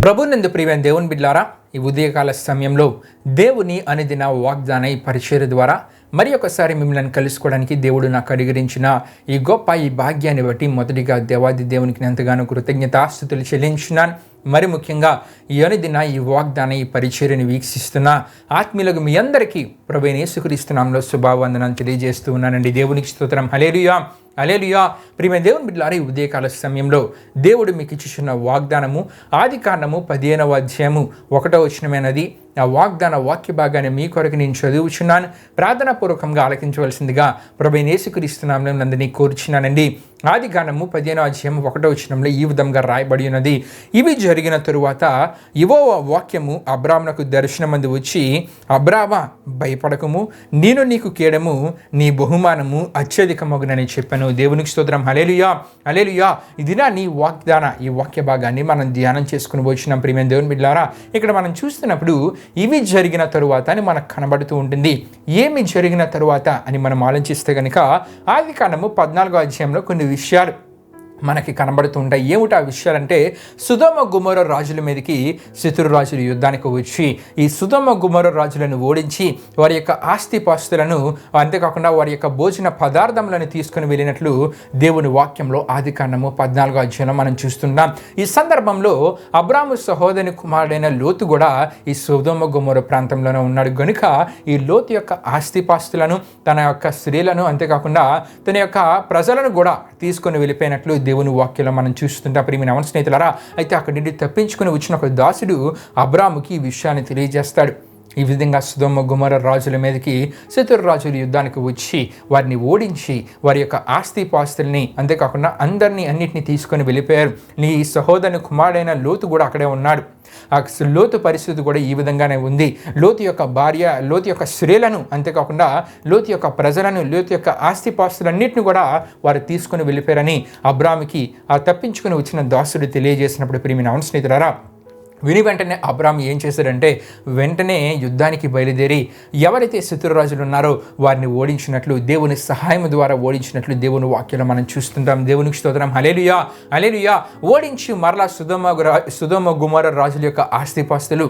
ప్రభునందు ప్రియమైన దేవుని బిడ్డలారా, ఈ ఉదయకాల సమయంలో దేవుని అనుదిన వాగ్దాన ఈ పరిచర్య ద్వారా మరి ఒకసారి మిమ్మల్ని కలుసుకోవడానికి దేవుడు నాకు అనుగ్రహించిన ఈ గొప్ప భాగ్యాన్ని బట్టి మొదటిగా దేవాది దేవునికి ఎంతగానో కృతజ్ఞతాస్తుతులు చెల్లించున్నాను. మరి ముఖ్యంగా ఈ అనుదిన ఈ వాగ్దాన ఈ పరిచర్యను వీక్షిస్తున్న ఆత్మీయులకు మీ అందరికీ ప్రభువైన యేసుక్రీస్తు నామములో శుభవందనాలు తెలియజేస్తూ ఉన్నానండి. దేవునికి స్తోత్రం. హల్లెలూయా, హల్లెలూయా. ప్రియమైన దేవుని బిడ్డలారా, ఈ ఉదయకాల సమయంలో దేవుడు మీకు ఇచ్చిన వాగ్దానము ఆదికాండము 15వ అధ్యాయము 1వ వచనమైనది. ఆ వాగ్దాన వాక్య భాగాన్ని మీ కొరకు నేను చదువుచున్నాను. ప్రార్థనాపూర్వకంగా ఆలకించవలసిందిగా ప్రభువైన యేసుక్రీస్తు నామములో నందుని కోరుచున్నానండి. ఆదికాండము 15వ అధ్యాయం 1వ వచనంలో ఈ విధంగా రాయబడి ఉన్నది. ఇవి జరిగిన తరువాత యెహోవా వాక్యము అబ్రామునకు దర్శనమందు వచ్చి, అబ్రామా భయపడకము, నేను నీకు కేడము, నీ బహుమానము అత్యధికమగునని చెప్పాను. దేవునికి స్తోత్రం. హల్లెలూయా, హల్లెలూయా. ఇది నీ వాగ్దాన ఈ వాక్య భాగాన్ని మనం ధ్యానం చేసుకుని వచ్చినాం. ప్రియమైన దేవుని బిడ్డలారా, ఇక్కడ మనం చూస్తున్నప్పుడు ఇవి జరిగిన తరువాత అని మనకు కనబడుతూ ఉంటుంది. ఏమి జరిగిన తరువాత అని మనం ఆలోచిస్తే కనుక ఆదికాండము 14వ అధ్యాయంలో కొన్ని విషయాలు మనకి కనబడుతూ ఉంటాయి. ఏమిటి ఆ విషయాలంటే, సొదొమ గొమొర్రా రాజుల మీదకి శత్రు రాజులు యుద్ధానికి వచ్చి ఈ సొదొమ గొమొర్రా రాజులను ఓడించి వారి యొక్క ఆస్తిపాస్తులను, అంతేకాకుండా వారి యొక్క భోజన పదార్థములను తీసుకుని వెళ్ళినట్లు దేవుని వాక్యంలో ఆదికాండము 14వ అధ్యాయంలో మనం చూస్తున్నాం. ఈ సందర్భంలో అబ్రాము సహోదరుని కుమారుడైన లోతు కూడా ఈ సొదొమ గొమొర్రా ప్రాంతంలోనే ఉన్నాడు. కనుక ఈ లోతు యొక్క ఆస్తిపాస్తులను, తన యొక్క స్త్రీలను, అంతేకాకుండా తన యొక్క ప్రజలను కూడా తీసుకొని వెళ్ళిపోయినట్లు దేవుని వాక్యంలో మనం చూస్తుంటాం. ప్రియమైన స్నేహితులారా, అయితే అక్కడి నుండి తప్పించుకుని వచ్చిన ఒక దాసుడు అబ్రాముకి ఈ విషయాన్ని తెలియజేస్తాడు. ఈ విధంగా సొదొమ గొమొర్రా రాజుల మీదకి శత్రు రాజులు యుద్ధానికి వచ్చి వారిని ఓడించి వారి యొక్క ఆస్తిపాస్తుల్ని, అంతేకాకుండా అన్నిటినీ తీసుకొని వెళ్ళిపోయారు. నీ సహోదరుని కుమారుడైన లోతు కూడా అక్కడే ఉన్నాడు. ఆ లోతు పరిస్థితి కూడా ఈ విధంగానే ఉంది. లోతు యొక్క భార్య, లోతు యొక్క స్త్రీలను, అంతేకాకుండా లోతు యొక్క ప్రజలను, లోతు యొక్క ఆస్తిపాస్తులన్నింటినీ కూడా వారు తీసుకొని వెళ్ళిపోయారని అబ్రాముకి ఆ తప్పించుకుని వచ్చిన దాసుడు తెలియజేసినప్పుడు ప్రియమైన స్నేహితులారా, విని వెంటనే అబ్రాము ఏం చేశాడంటే వెంటనే యుద్ధానికి బయలుదేరి ఎవరైతే శత్రురాజులు ఉన్నారో వారిని ఓడించినట్లు, దేవుని సహాయం ద్వారా ఓడించినట్లు దేవుని వాక్యంలో మనం చూస్తుంటాం. దేవునికి స్తోత్రం. హల్లెలూయా, హల్లెలూయా. ఓడించి మరలా సొదొమ గొమొర్రా రాజుల యొక్క ఆస్తిపాస్తులు,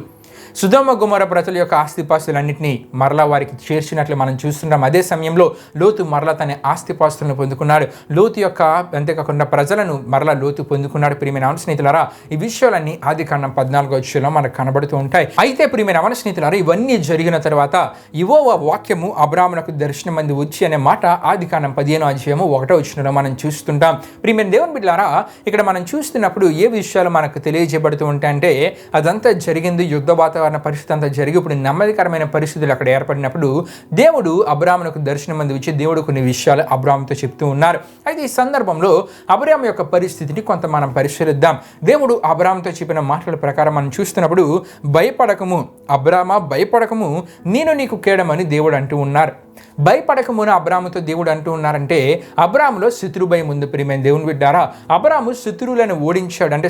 సొదొమ గొమొర్రా ప్రజల యొక్క ఆస్తిపాస్తులన్నింటినీ మరలా వారికి చేర్చినట్లు మనం చూస్తున్నాం. అదే సమయంలో లోతు మరలా తన ఆస్తిపాస్తులను పొందుకున్నాడు. లోతు యొక్క, అంతేకాకుండా ప్రజలను మరలా లోతు పొందుకున్నాడు. ప్రియమైన స్నేహితులారా, ఈ విషయాలన్నీ ఆదికాండం 14వ అధ్యాయంలో మనకు కనబడుతూ ఉంటాయి. అయితే ప్రియమైన స్నేహితులారా, ఇవన్నీ జరిగిన తర్వాత యెహోవా వాక్యము అబ్రామునకు దర్శనమందు వచ్చి అనే మాట ఆదికాండం 15వ అధ్యాయము 1వ వచనంలో మనం చూస్తుంటాం. ప్రియమైన దేవుని బిడ్డలారా, ఇక్కడ మనం చూస్తున్నప్పుడు ఏ విషయాలు మనకు తెలియజేయబడుతూ ఉంటాయంటే, అదంతా జరిగింది, యుద్ధ వాతావరణ పరిస్థితి అంతా జరిగి ఇప్పుడు నెమ్మదికరమైన పరిస్థితులు అక్కడ ఏర్పడినప్పుడు దేవుడు అబ్రామునకు దర్శనమందు వచ్చి దేవుడు కొన్ని విషయాలు అబ్రాముతో చెప్తూ ఉన్నారు. అయితే ఈ సందర్భంలో అబ్రాము యొక్క పరిస్థితిని కొంత మనం పరిశీలిద్దాం. దేవుడు అబ్రాముతో చెప్పిన మాటల ప్రకారం మనం చూస్తున్నప్పుడు, భయపడకము అబ్రామా, భయపడకము, నేను నీకు కేడమని దేవుడు అంటూ ఉన్నారు. భయపడకమున అబ్రాముతో దేవుడు అంటూ ఉన్నారంటే అబ్రాములో శత్రు భయం ఉంది. ప్రియమైన దేవుని బిడ్డారా, అబ్రాము శత్రువులను ఓడించాడు. అంటే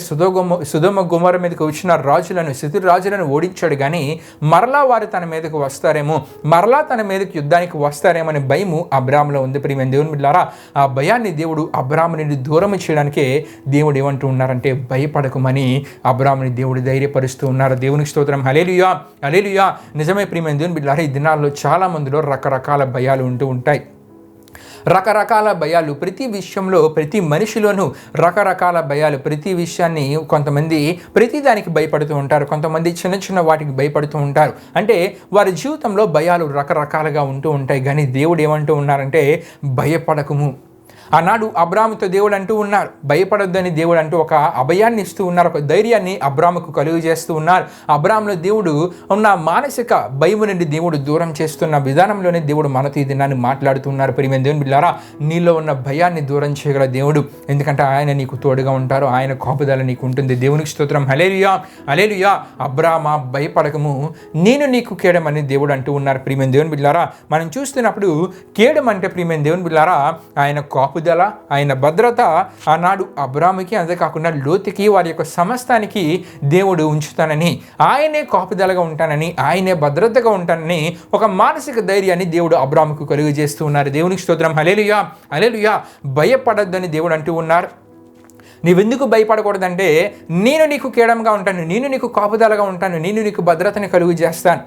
సొదొమ గొమొర్రా మీదకి వచ్చిన రాజులను, శత్రు రాజులను ఓడించాడు. కానీ మరలా వారు తన మీదకు వస్తారేమో, మరలా తన మీదకి యుద్ధానికి వస్తారేమో అనే భయము అబ్రాములో ఉంది. ప్రియమైన దేవుని బిడ్డారా, ఆ భయాన్ని దేవుడు అబ్రాము నుండి దూరం చేయడానికే దేవుడు ఏమంటూ ఉన్నారంటే భయపడకమని అబ్రాముని దేవుడు ధైర్యపరుస్తూ ఉన్నారు. దేవునికి స్తోత్రం. హల్లెలూయా, హల్లెలూయా. నిజమే ప్రియమైన దేవుని బిడ్డారా, ఈ దినాల్లో చాలా మందిలో రకరకాల భయాలు ఉంటూ ఉంటాయి. రకరకాల భయాలు ప్రతి విషయంలో, ప్రతి మనిషిలోనూ రకరకాల భయాలు. ప్రతి విషయాన్ని కొంతమంది ప్రతిదానికి భయపడుతూ ఉంటారు, కొంతమంది చిన్న చిన్న వాటికి భయపడుతూ ఉంటారు. అంటే వారి జీవితంలో భయాలు రకరకాలుగా ఉంటూ ఉంటాయి. కానీ దేవుడు ఏమంటూ ఉన్నారంటే భయపడకము. ఆనాడు అబ్రాముతో దేవుడు అంటూ ఉన్నారు, భయపడొద్దని దేవుడు అంటూ ఒక అభయాన్ని ఇస్తూ ఉన్నారు, ఒక ధైర్యాన్ని అబ్రాముకు కలుగు చేస్తూ ఉన్నారు. అబ్రాములో దేవుడు ఉన్న మానసిక భయము నుండి దేవుడు దూరం చేస్తున్న విధానంలోనే దేవుడు మనతో ఈ దినాన్ని మాట్లాడుతున్నారు. ప్రియమైన దేవుని బిడ్డలారా, నీలో ఉన్న భయాన్ని దూరం చేయగల దేవుడు, ఎందుకంటే ఆయన నీకు తోడుగా ఉంటారు, ఆయన కాపుదల నీకు ఉంటుంది. దేవునికి స్తోత్రం. హల్లెలూయా, హల్లెలూయా. అబ్రామా భయపడకము, నేను నీకు కేడమని దేవుడు అంటూ ఉన్నారు. ప్రియమైన దేవుని బిడ్డలారా, మనం చూస్తున్నప్పుడు కేడం అంటే ప్రియమైన దేవుని బిడ్డలారా ఆయన కాపు కాపుదల, ఆయన భద్రత ఆనాడు అబ్రాముకి, అంతేకాకుండా లోతుకి, వారి యొక్క సమస్తానికి దేవుడు ఉంచుతానని, ఆయనే కాపుదలగా ఉంటానని, ఆయనే భద్రతగా ఉంటానని ఒక మానసిక ధైర్యాన్ని దేవుడు అబ్రాముకు కలుగు చేస్తూ ఉన్నారు. దేవునికి స్తోత్రం. హల్లెలూయా, హల్లెలూయా. భయపడొద్దని దేవుడు అంటూ ఉన్నారు. నీవెందుకు భయపడకూడదంటే నేను నీకు కేడంగా ఉంటాను, నేను నీకు కాపుదలగా ఉంటాను, నేను నీకు భద్రతని కలుగు చేస్తాను.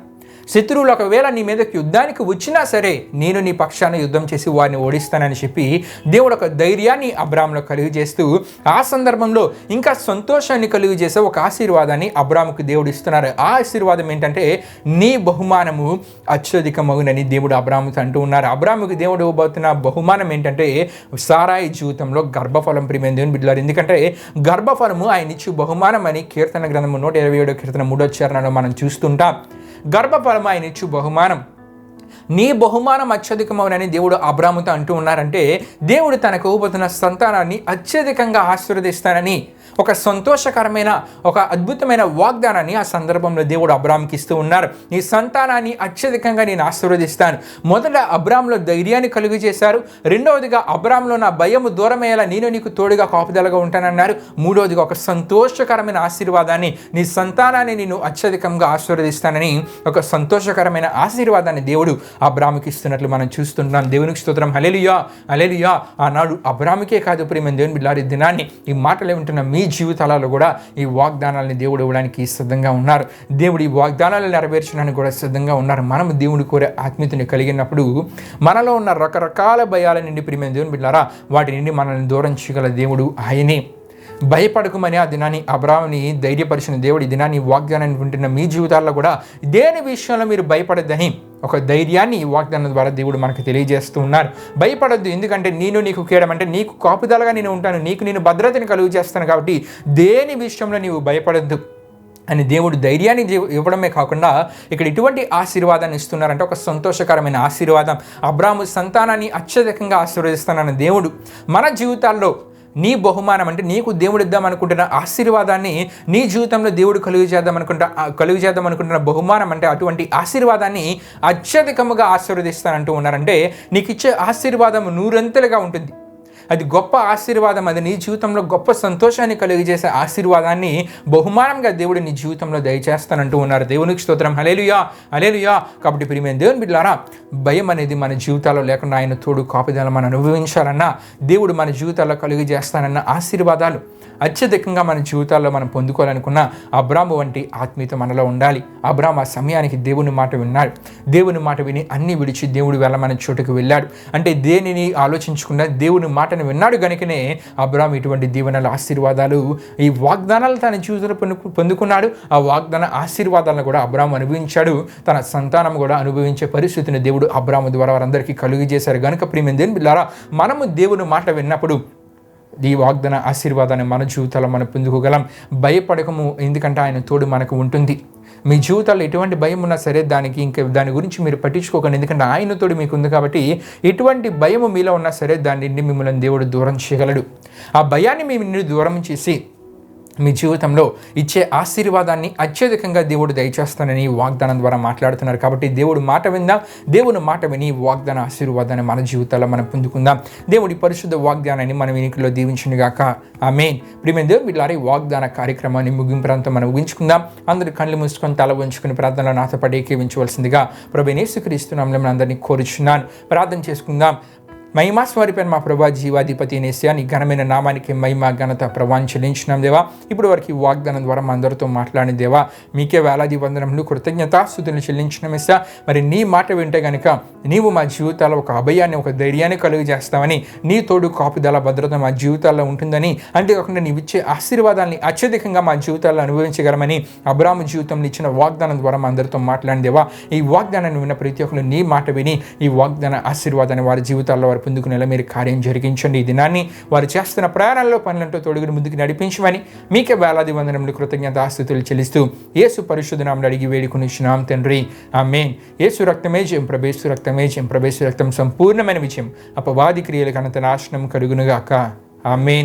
శత్రువులు ఒకవేళ నీ మీదకి యుద్ధానికి వచ్చినా సరే నేను నీ పక్షాన యుద్ధం చేసి వారిని ఓడిస్తానని చెప్పి దేవుడు ఒక ధైర్యాన్ని అబ్రాములో కలుగు చేస్తూ ఆ సందర్భంలో ఇంకా సంతోషాన్ని కలుగు చేసే ఒక ఆశీర్వాదాన్ని అబ్రాముకు దేవుడు ఇస్తున్నారు. ఆ ఆశీర్వాదం ఏంటంటే నీ బహుమానము అత్యధికమగునని దేవుడు అబ్రాముతో అంటూ ఉన్నారు. అబ్రాముకు దేవుడు ఇవ్వబోతున్న బహుమానం ఏంటంటే సారాయి జీవితంలో గర్భఫలం ప్రియమైన దేవుని బిడ్డలారా. ఎందుకంటే గర్భఫలము ఆయన ఇచ్చు బహుమానం అని కీర్తన గ్రంథము 127 కీర్తన 3వ చరణంలో మనం చూస్తుంటాం. గర్భఫలం ఆయన ఇచ్చు బహుమానం, నీ బహుమానం అత్యధికమవునని దేవుడు అబ్రాముతో అంటూ ఉన్నారంటే దేవుడు తనకు ఇవ్వబోతున్న సంతానాన్ని అత్యధికంగా ఆశీర్వదిస్తానని ఒక సంతోషకరమైన ఒక అద్భుతమైన వాగ్దానాన్ని ఆ సందర్భంలో దేవుడు అబ్రాముకి ఇస్తూ ఉన్నారు. నీ సంతానాన్ని అత్యధికంగా నేను ఆశీర్వదిస్తాను. మొదట అబ్రాములో ధైర్యాన్ని కలుగు చేశారు. రెండవదిగా అబ్రాములో నా భయము దూరమయ్యేలా నేను నీకు తోడుగా కాపుదలగా ఉంటానన్నారు. మూడవదిగా ఒక సంతోషకరమైన ఆశీర్వాదాన్ని, నీ సంతానాన్ని నేను అత్యధికంగా ఆశీర్వదిస్తానని ఒక సంతోషకరమైన ఆశీర్వాదాన్ని దేవుడు అబ్రాముకి ఇస్తున్నట్లు మనం చూస్తున్నాం. దేవునికి స్తోత్రం. హల్లెలూయా, హల్లెలూయా. ఆనాడు అబ్రాముకే కాదు ప్రియమైన దేవుని బిడ్డలారా, ఈ దినాన్ని ఈ మాటలు వింటున్న మీ జీవితాలలో కూడా ఈ వాగ్దానాలని దేవుడు ఇవ్వడానికి సిద్ధంగా ఉన్నారు. దేవుడు ఈ వాగ్దానాలను నెరవేర్చడానికి కూడా సిద్ధంగా ఉన్నారు. మనం దేవుడు కోరే ఆత్మీయతని కలిగినప్పుడు మనలో ఉన్న రకరకాల భయాల నుండి ప్రియమైన దేవుని బిడ్డలారా వాటి నుండి మనల్ని దూరం చేయగల దేవుడు ఆయనే. భయపడకమని ఆ దినాన్ని అబ్రాముని ధైర్యపరిచిన దేవుడు ఈ దినాన్ని వాగ్దానాన్ని వింటున్న మీ జీవితాల్లో కూడా దేని విషయంలో మీరు భయపడద్దని ఒక ధైర్యాన్ని ఈ వాగ్దానం ద్వారా దేవుడు మనకు తెలియజేస్తూ ఉన్నారు. భయపడద్దు, ఎందుకంటే నేను నీకు కేడం అంటే నీకు కాపుదలగా నేను ఉంటాను, నేను భద్రతని కలుగు చేస్తాను, కాబట్టి దేని విషయంలో నీవు భయపడద్దు అని దేవుడు ధైర్యాన్ని ఇవ్వడమే కాకుండా ఇక్కడ ఇటువంటి ఆశీర్వాదాన్ని ఇస్తున్నారంటే ఒక సంతోషకరమైన ఆశీర్వాదం. అబ్రాము సంతానాన్ని అత్యధికంగా ఆశీర్వదిస్తానన్న దేవుడు మన జీవితాల్లో నీ బహుమానం అంటే నీకు దేవుడు ఇద్దామనుకుంటున్న ఆశీర్వాదాన్ని నీ జీవితంలో దేవుడు కలుగు చేద్దాం అనుకుంటున్న బహుమానం అంటే అటువంటి ఆశీర్వాదాన్ని అత్యధికముగా ఆశీర్వదిస్తానంటూ ఉన్నారంటే నీకు ఇచ్చే ఆశీర్వాదం నూరంతలుగా ఉంటుంది. అది గొప్ప ఆశీర్వాదం, అది నీ జీవితంలో గొప్ప సంతోషాన్ని కలుగజేసే ఆశీర్వాదాన్ని బహుమానంగా దేవుడు నీ జీవితంలో దయచేస్తానంటూ ఉన్నారు. దేవునికి స్తోత్రం. హల్లెలూయా, హల్లెలూయా. కాబట్టి ప్రియమైన దేవుని బిడ్డలారా, భయం అనేది మన జీవితాల్లో లేకుండా ఆయన తోడు కాపుదల మనం అనుభవించాలన్నా దేవుడు మన జీవితాల్లో కలుగజేస్తానన్న ఆశీర్వాదాలు అత్యధికంగా మన జీవితాల్లో మనం పొందుకోవాలనుకున్న అబ్రాము వంటి ఆత్మీయత మనలో ఉండాలి. అబ్రాము ఆ సమయానికి దేవుని మాట విన్నాడు. దేవుని మాట విని అన్ని విడిచి దేవుడు వెళ్ళమని చోటుకు వెళ్ళాడు. అంటే దేనిని ఆలోచించకుండా దేవుని మాటను విన్నాడు కనుకనే అబ్రాము ఇటువంటి దీవెనల ఆశీర్వాదాలు ఈ వాగ్దానాలు తన జీవితంలో పొందుకున్నాడు. ఆ వాగ్దాన ఆశీర్వాదాలను కూడా అబ్రాము అనుభవించాడు. తన సంతానం కూడా అనుభవించే పరిస్థితిని దేవుడు అబ్రాము ద్వారా వారందరికీ కలుగు చేశారు. కనుక ప్రియమైన దేవుని బిడ్డలారా, మనము దేవుని మాట విన్నప్పుడు ఈ వాగ్దాన ఆశీర్వాదాన్ని మన జీవితాల్లో మనం పొందుకోగలం. భయపడకము, ఎందుకంటే ఆయన తోడు మనకు ఉంటుంది. మీ జీవితాల్లో ఎటువంటి భయం ఉన్నా సరే దాని గురించి మీరు పట్టించుకోకండి, ఎందుకంటే ఆయన తోడు మీకు ఉంది. కాబట్టి ఎటువంటి భయము మీలో ఉన్నా సరే దాని నుండి మిమ్మల్ని దేవుడు దూరం చేయగలడు. ఆ భయాన్ని మీ నుండి దూరం చేసి మీ జీవితంలో ఇచ్చే ఆశీర్వాదాన్ని అత్యధికంగా దేవుడు దయచేస్తానని వాగ్దానం ద్వారా మాట్లాడుతున్నారు. కాబట్టి దేవుడు మాట విందాం, దేవుని మాట విని వాగ్దాన ఆశీర్వాదాన్ని మన జీవితాల్లో మనం పొందుకుందాం. దేవుడి పరిశుద్ధ వాగ్దానాన్ని మనం వెనుకలో దీవించునుగాక. ఆమేన్. ప్రియమైన దేవుని బిడ్డలారా, ఈ వాగ్దాన కార్యక్రమాన్ని ముగింపురంతా మనం ఊహించుకుందాం. అందరూ కళ్ళు మూసుకొని తల వంచుకుని ప్రార్థనలో నాతో పాటు ఏకీవించవలసిందిగా ప్రభువైన యేసుక్రీస్తు నామములో అందరినీ కోరుచున్నాను. ప్రార్థన చేసుకుందాం. మహిమా స్వరూపైన మా ప్రభా జీవాధిపతి యేసయ్యా, నీ ఘనమైన నామానికి మహిమ ఘనత ప్రభావం చెల్లించినాం దేవా. ఇప్పుడు వరకు ఈ వాగ్దానం ద్వారా మా అందరితో మాట్లాడిన దేవా, మీకే వేలాది వందనములు కృతజ్ఞతాస్తుతులు చెల్లించిన యేసయ్యా. మరి నీ మాట వింటే కనుక నీవు మా జీవితాల్లో ఒక అభయాన్ని, ఒక ధైర్యాన్ని కలుగు చేస్తామని, నీ తోడు కాపుదల భద్రత మా జీవితాల్లో ఉంటుందని, అంతేకాకుండా నీవిచ్చే ఆశీర్వాదాన్ని అత్యధికంగా మా జీవితాల్లో అనుభవించగలమని అబ్రాము జీవితంలో ఇచ్చిన వాగ్దానం ద్వారా మా అందరితో మాట్లాడిన దేవా. ఈ వాగ్దానాన్ని విన్న ప్రతి ఒక్కరు నీ మాట విని ఈ వాగ్దాన ఆశీర్వాదాన్ని వారి జీవితాల్లో వారు పొందుకునేలా మీరు కార్యం జరిగించండి. ఈ దినాన్ని వారు చేస్తున్న ప్రయాణాల్లో పనులంటూ తోడుగుని ముందుకు నడిపించమని మీకే వేలాది వందనములు కృతజ్ఞతాస్తుతులు చెల్లిస్తూ యేసు పరిశుద్ధ నామములో అడిగి వేడుకొనిచున్నాం తండ్రి. ఆమేన్. యేసు రక్తమే జయం, ప్రభేసు రక్తమే జయం, ప్రభేసు రక్తం సంపూర్ణమైన విజయం, అపవాది క్రియలకు అనంత నాశనం కలుగునుగాక. ఆమేన్.